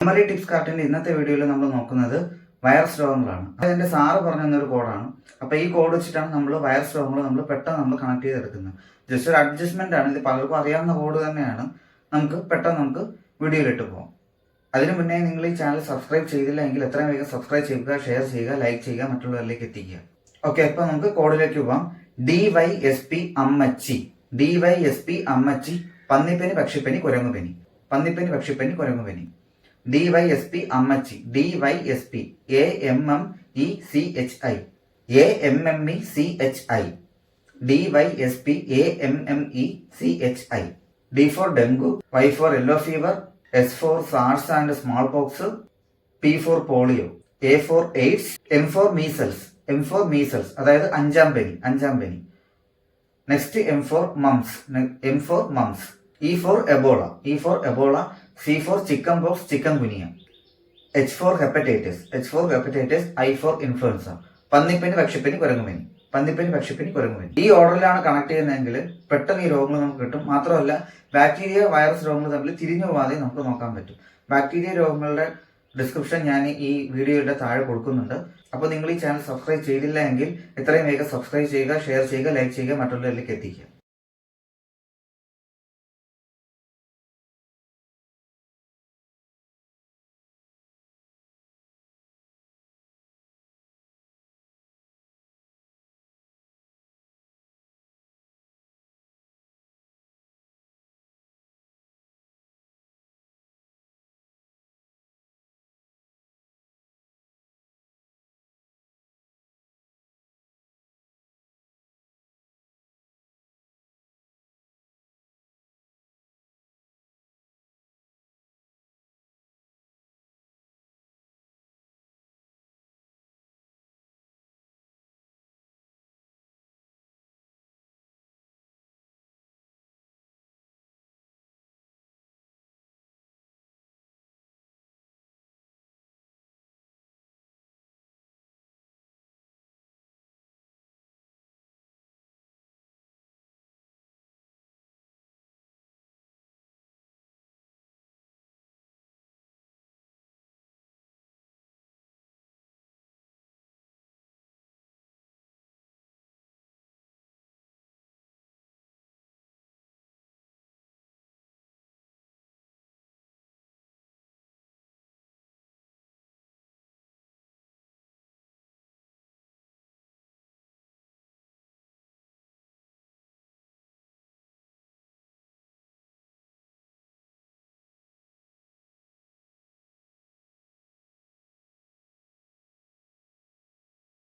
Memory tips കാർട്ടിന്റെ ഇന്നത്തെ വീഡിയോയിൽ നമ്മൾ നോക്കുന്നത് വൈറസ് രോഗങ്ങളാണ്. അതെന്റെ സാറ് പറഞ്ഞു തന്നൊരു കോഡാണ്. അപ്പൊ ഈ കോഡ് വെച്ചിട്ടാണ് നമ്മൾ വൈറസ് രോഗങ്ങൾ നമ്മൾ പെട്ടെന്ന് കണക്ട് ചെയ്തെടുക്കുന്നത്. ജസ്റ്റ് ഒരു അഡ്ജസ്റ്റ്മെന്റ് ആണ്. ഇത് പലർക്കും അറിയാവുന്ന കോഡ് തന്നെയാണ്. നമുക്ക് പെട്ടെന്ന് വീഡിയോയിലിട്ട് പോകാം. അതിനു മുന്നേ നിങ്ങൾ ഈ ചാനൽ സബ്സ്ക്രൈബ് ചെയ്തില്ല എങ്കിൽ എത്രയും വേഗം സബ്സ്ക്രൈബ് ചെയ്യുക, ഷെയർ ചെയ്യുക, ലൈക്ക് ചെയ്യുക, മറ്റുള്ളവരിലേക്ക് എത്തിക്കുക. ഓക്കെ, അപ്പൊ നമുക്ക് കോഡിലേക്ക് പോവാം. DYSP അമ്മച്ചി. DYSP അമ്മച്ചി. പന്നിപ്പനി, പക്ഷിപ്പനി, കുരങ്ങുപനി. പന്നിപ്പനി, പക്ഷിപ്പനി, കുരങ്ങുപനി. DYSP അമ്മച്ചി. DYSP AMMECHI. AMMECHI. DYSP AMMECHI. D for dengue, Y for yellow fever, S for SARS and smallpox, P for polio, A for AIDS, M for measles. M for measles അതായത് അഞ്ചാം പനി. Next M for mumps. M for mumps. E for Ebola. C for chickenpox, chikungunya. H for hepatitis. I for influenza. പന്നിപ്പനി, പക്ഷിപ്പനി, കുരങ്ങുപനി. പന്നിപ്പനി, പക്ഷിപ്പനി, കുരങ്ങുപനി. ഈ ഓർഡറിലാണ് connect ചെയ്യുന്നതെങ്കിൽ പെട്ടെന്ന് ഈ രോഗങ്ങൾ നമുക്ക് കിട്ടും. മാത്രമല്ല ബാക്ടീരിയ, വൈറസ് രോഗങ്ങൾ തമ്മിൽ തിരിഞ്ഞു പോകാതെ നമുക്ക് നോക്കാൻ പറ്റും. ബാക്ടീരിയ രോഗങ്ങളുടെ ഡിസ്ക്രിപ്ഷൻ ഞാൻ ഈ വീഡിയോയുടെ താഴെ കൊടുക്കുന്നുണ്ട്. അപ്പോൾ നിങ്ങൾ ഈ ചാനൽ സബ്സ്ക്രൈബ് ചെയ്തില്ല എങ്കിൽ എത്രയും വേഗം സബ്സ്ക്രൈബ് ചെയ്യുക, ഷെയർ ചെയ്യുക, ലൈക്ക് ചെയ്യുക, മറ്റുള്ളവരിലേക്ക് എത്തിക്കുക.